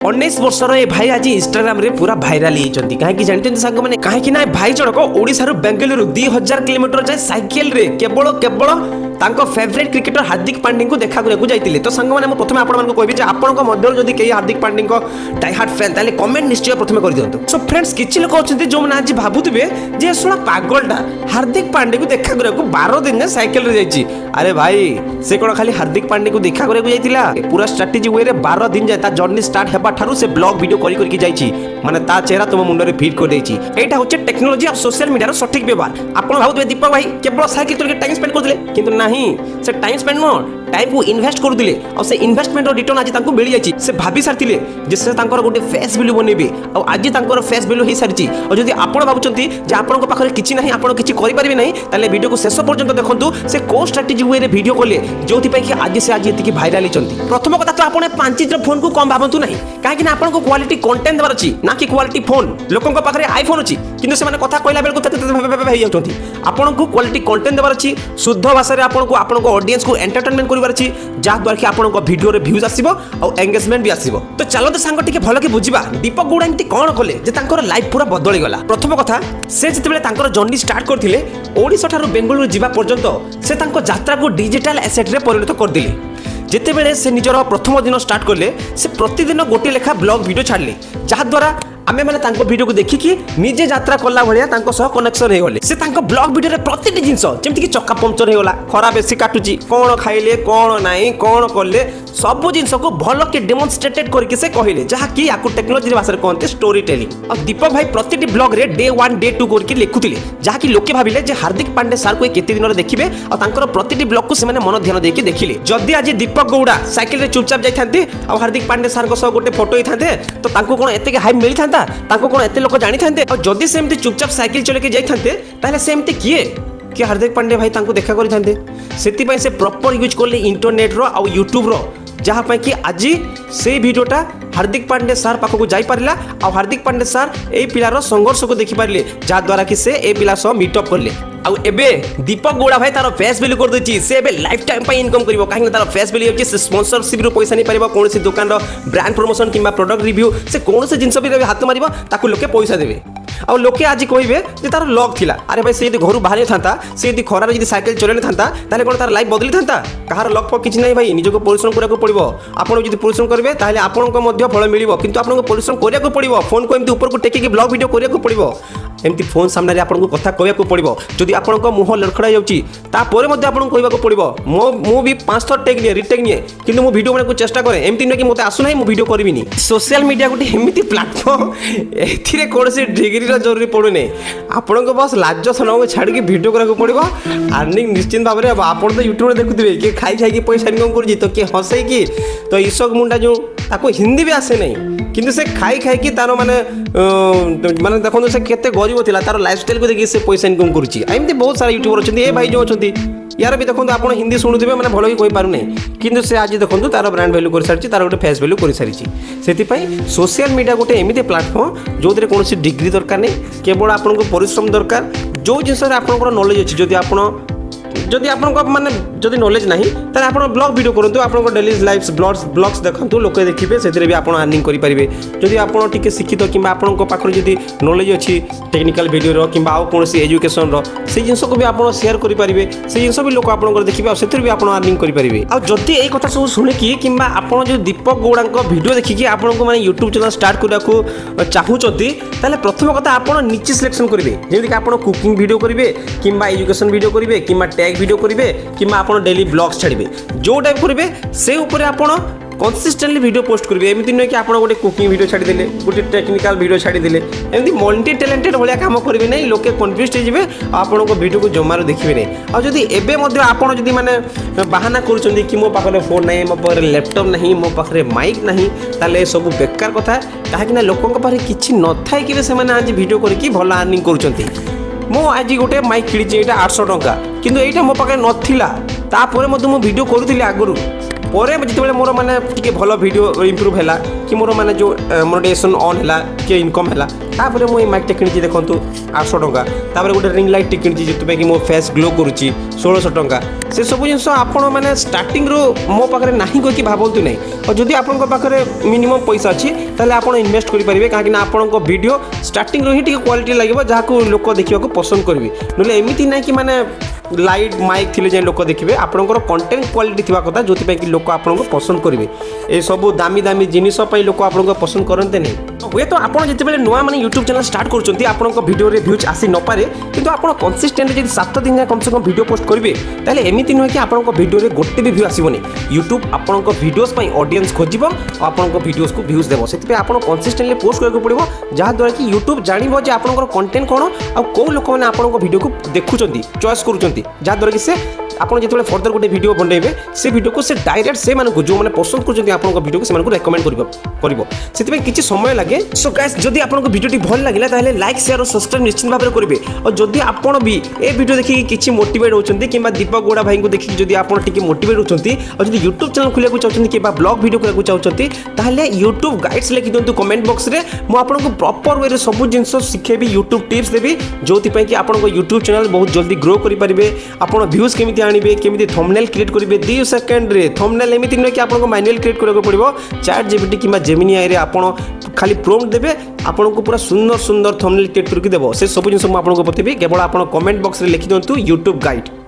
19 वर्षर ए भाई आज इंस्टाग्राम रे पूरा भाइराल होती कहीं जानते सांग मैंने कहीं ना भाई जनक ओडिशा बेंगलुरु 2000 किलोमीटर जाए साइकेल रे केवल तांको फेवरेट क्रिकेटर हार्दिक पांड्या को देखा करने जाइए। तो सांग मैंने प्रथम आपको कहबी आपंक मध्य जदि कहीं हार्दिक पांड्या डाइहार्ड फैन ताले कमेंट निश्चय प्रथम कर दियंतु। सो फ्रेंड्स किछि लोक अछंती जो माने आज भाबुथिबे जे सोला पागलटा हार्दिक पांड्या को देखा करने 12 दिन साइकेल रे जाइछि। अरे भाई से कोन खाली हार्दिक पांड्या को देखा करने जाइतिला पूरा स्ट्रेटजी वे रे 12 दिन जाय ता जर्नी स्टार्ट हेबा ठारू से ब्लॉग वीडियो करी करी जाइछि माने ता चेहरा तुम मुंडे रे फिट कर देछि। एटा होचे टेक्नोलॉजी और सोशल मीडिया रो सठिक व्यवहार। आपण भाबुथिबे दीपक भाई केवल साइकिल तोर के टाइम स्पेंड करदिले किंतु नाही से टाइम स्पेंड नो टाइम को इन्वेस्ट कर दिले और से इन्वेस्टमेंट रो रिटर्न आज तांको मिल जाछि। से भाबी सारथिले जिससे तांकर गोटे फेस वैल्यू बनेबे और आज तांकर फेस वैल्यू ही सारछि। और जदि आपण भाबुचंती जे आपनको पाखरे किछि नाही आपण किछि करि परिबे नाही ताले वीडियो को शेष पर्यंत देखंतु से को स्ट्रेटजी वे रे वीडियो कले जोथि पई कि आज से आज एति भाइराल चंती। प्रथम कथा तो आपण 5 इंच फोन को कम भाबंतु नाही काहे कि आपनको क्वालिटी कंटेंट देबार अछि ना कि क्वालिटी फोन। लोकन पाखरे आईफोन अछि किंतु से माने कथा कहला बेल को हेइ जाउछंती। आपनको क्वालिटी कंटेंट देबार अछि शुद्ध भाषा रे आपनको ऑडियंस को एंटरटेनमेंट करिवार अछि जा द्वारा कि आपनको वीडियो रे व्यूज आसीबो और एंगेजमेंट भी आसीबो। तो चलो तो सांग टिके भलो कि बुझिबा दीपक गौड़ा एंती कोन कले जे तांकर लाइफ पूरा बदली गला। प्रथम कथा से जतबेले तांकर जर्नी स्टार्ट करथिले ओडिसा ठारू बेंगलुरु जिबा पर्यंत से तांको यात्रा को डिजिटल एसेट रे परिणत कर दिले। जितेबेले से निजर प्रथम दिन स्टार्ट करले से प्रतिदिन गोटे लेखा ब्लॉग वीडियो छाड़ले जा द्वारा आमे माने तांको वीडियो को देखिकी निजे यात्रा कला भलिया तांको सह कनेक्शन हे गले। से तांको ब्लॉग वीडियो रे प्रतिटी जिंस जेमति कि चक्का पंक्चर हे गला खरा बेसी काटुची कोन खाइले कोन नाही कोन करले सब जिंस को भलो के डेमोन्स्ट्रेटेड करके से कहिले जहा कि याकु टेक्नोलॉजी भाषा रे कोनते स्टोरी टेलिंग। और दीपक भाई प्रतिटी ब्लॉग रे डे 1 डे 2 करके लिखुतिले जहा कि लोके भाबिले जे हार्दिक पांड्या सर को केते दिन रे देखिबे और तांकर प्रतिटी ब्लॉग को से माने मन ध्यान देके देखिले। जदी आज दीपक गौड़ा साइकिल रे चुपचाप जाई थांते और हार्दिक पांड्या सर को सह गोटे फोटो ही थांते तो तांको कोन एते के हाइप मिली थांता ताको कोन एते लोक जानि थांते। और जदी सेमति चुपचाप साइकिल चले के जाई थांते ताले सेमति किए कि हार्दिक पांड्या भाई तांको देखा करि थांते। सेति पय से प्रॉपर यूज करले इंटरनेट रो और यूट्यूब रो जहाँ पे कि आज से वीडियोटा हार्दिक पांड्या सर पाखक जाई पारिला और हार्दिक पांड्या सर ए पिलार संघर्ष को देखि पारिले जा द्वारा कि से ए पिला सह मीटअप करले। आउ एबे दीपक गौड़ा भाई तार फेस वैल्यू कर देछि से एबे लाइफ टाइम पे इनकम करिवो काहे तार फेस वैल्यू होछि से स्पॉन्सरशिप रो पैसा नै पारिबो कोनोसी दुकान रो ब्रांड प्रमोशन किबा प्रोडक्ट रिव्यू से कोनोसी जिंस भी हाथ मारिबो ताकू लोके पैसा देबे। और लोके आज कहबे जे तार लक थिला अरे भाई से यदि घर बाहर थांता से यदि खरार यदि साइकिल चलेन थांता ताले कोन तार लाइफ बदली थांता कहार लक फक किछि नै भाई निजको परिश्रम करिया को पड़िबो। आपण यदि परिश्रम करबे ताले आपनको मध्य फल मिलिबो किंतु आपनको परिश्रम करिया को पड़िबो फोन को एमति ऊपर को टेकी के ब्लॉग वीडियो करिया को पड़िबो एमती फोन सामने रे आपनको कथा कहया को पड़िबो। जदि आपनको मुह लड़खड़ा जाउची ता परे मध्ये आपनको कहबा को पड़िबो मो भी 5 थर टेक निए रिटेक निए किंतु मो वीडियो बने को चेष्टा करे एमती न कि मते आसु नै मो वीडियो करबिनी। सोशल मीडिया गोटे एमती प्लेटफॉर्म एथिरे कोनसे डिग्री रो जरूरी पड़ु नै आपनको बस लाज सनम को छाड़ के वीडियो करा को पड़िबो अर्निंग निश्चित भाव रे आपण तो YouTube रे देखुथिबे के खाई खाई के पैसा इनकम करजी तो के हसै की तो ईशक मुंडा जो ताको हिंदी भी आसे नै किंतु से खाई खाई की तारो माने माने देखो से केते गरीब थिला तारो लाइफस्टाइल को देखि से पैसा इनकम करूची। एमती बहुत सारा यूट्यूबर अछंती ए भाई जो अछंती यार भी देखो आपण हिंदी सुनुथिबे माने भलो ही कोइ पारु नै किंतु से आज देखो तारो ब्रांड वैल्यू कर सारची तारो गोटे फेस वैल्यू कर सारची। सेति पई सोशल मीडिया गोटे एमिते प्लेटफॉर्म जोदरे कोनोसी डिग्री दरकार नै केवल आपनको परिश्रम दरकार जो जिंस रे आपनको नॉलेज अछि जदि आपनको माने जदि नॉलेज नाही ताले आपण ब्लॉग वीडियो करंतु आपनको डेली लाइफ ब्लॉग्स देखंतु लोक देखिबे सेतिरे भी आपण अर्निंग करि परिबे। जदि आपण टिके शिक्षित किबा आपनको पाखर जदि नॉलेज अछि टेक्निकल वीडियो रो किबा आ कोनोसी एजुकेशन रो से जिंस को भी आपण शेयर करि परिबे से जिंस भी लोक आपनको देखिबे आ सेतिरे भी आपण अर्निंग करि परिबे। आ जदि एई कथा सब सुने कि किबा आपण जो दीपक गौड़ा को वीडियो देखि कि आपनको माने YouTube चैनल स्टार्ट करिया को चाहूचंती ताले प्रथम कथा आपण नीचे सिलेक्शन करिवे जेमि कि आपण कुकिंग वीडियो करिवे किबा एजुकेशन वीडियो करिवे किबा टैग वीडियो करिवे किबा आपण डेली ब्लॉग्स छाड़िबे जो टाइप करिवे से ऊपर आपण कंसिस्टेंटली वीडियो पोस्ट करिवे। एमिति नै कि आपण गोटे कुकिंग वीडियो छाड़ी देले गोटे टेक्निकल वीडियो छाड़ी देले एमिति मल्टी टैलेंटेड भलिया काम करिवे नै लोके कन्फ्यूज हे जिवे आपण को वीडियो को जमारो देखिबे नै। आ जदी एबे मध्ये आपण जदी माने बहाना करूचंदी कि मो पाखरे फोन नै मो पाखरे लैपटॉप नहीं मो पाखरे माइक नहीं ताले सब बेकार कथा काहे कि ना लोकन को पारे किछि न थाय कि से माने आज वीडियो करके भला अर्निंग करूचंती। मो आज गोटे माइक किनिछि एटा 800 टंका किंतु एटा मो पाखे नथिला ता परे मो वीडियो करूथिली आगुरु परे जिते मोर माने टिके भलो वीडियो इंप्रूव हैला कि मोर माने जो मोनेटाइजेशन ऑन हैला के इनकम हैला तापर मो माइक टे किनिछि देखंतु 800 टंका तापर गोटे रिंग लाइट टे किनिछि जितबे कि मो फेस ग्लो करूछि 1600 टंका से सब जिंस आपण माने स्टार्टिंग रो मो पाखरे नाही को कि भाबंतु नै और जदि आपन पाखे मिनिमम पैसा अच्छी ताहले आप इन्वेस्ट करेंगे कहीं आपण वीडियो स्टार्टिंग ही क्वालिटी लगे जहाँ लोक देखा पसंद करेंगे ना एमती ना कि माने लाइट माइक थी जाए लोक देखिए आपंकर कंटेंट क्वालिटी थी कथा जो लोक आपको पसंद करेंगे ये सब दामी दामी जिनिस लोक आपको पसंद करते नहीं हुए तो आप जिते नुआ मैंने यूट्यूब चैनल स्टार्ट कर आपंक भिडियो भ्यूज आसी न पारे कि आप कंसिस्टेंट जब 7 दिन कम से कम भिडियो पोस्ट करेंगे ताहले एमती नुहे कि आपंक भिडियो गोटे भी भ्यू आसबनी यूट्यूब आपंक भिडियोस ऑडियंस खोज आपंक भिडियोस को भ्यूज देव से आप कंसिस्टेंटली पोस्ट करके पड़ो जहाँद्वारा कि यूट्यूब जानव जे आपंकर कंटेंट कौन आ कौ लोक मैंने आपंक भिडियो को देखुं चॉइस करुँच जहाँद्वारा कि से आपन जो फर्दर गोटे वीडियो बनइबे से वीडियो को से डायरेक्ट से मानक जो मैंने पसंद कर आपन वीडियो को से मानक रेकमेंड करिवो से किछि समय लगे सो गाइस जदि आपन को वीडियो भल लागिला ताहले लाइक शेयर और सब्सक्राइब निश्चित भाव में करेंगे और जदि आपन भी ए वीडियो देखि किछि मोटिवेट होचंती किबा दीपक गोड़ा भाई को देखि जदि आपन टिके मोटिवेट होचंती और जदि YouTube चैनल खुलिया को चाहचंती किबा ब्लॉग वीडियो करया को चाहचंती ताहले YouTube गाइड्स लिखि दंतु कमेंट बॉक्स रे मु आपन को प्रॉपर वे रे सब जिंस सिखेबी YouTube टिप्स देबी जोति पय कि आपन को YouTube चैनल बहुत जल्दी ग्रो करि परिबे आपन व्यूज केमिति आनिबे केमिति थंबनेल क्रिएट करिवे 2 सेकंड रे थंबनेल एमिति न कि आपन को मैनुअल क्रिएट करको पड़िबो ChatGPT किबा Gemini AI रे आपन खाली प्रॉम्प्ट देबे आपन को पूरा सुंदर सुंदर थंबनेल क्रिएट करके देबो से सब जिंस मु आपन को बतेबी केवल आपन कमेंट बॉक्स रे लिखि दंतु YouTube गाइड।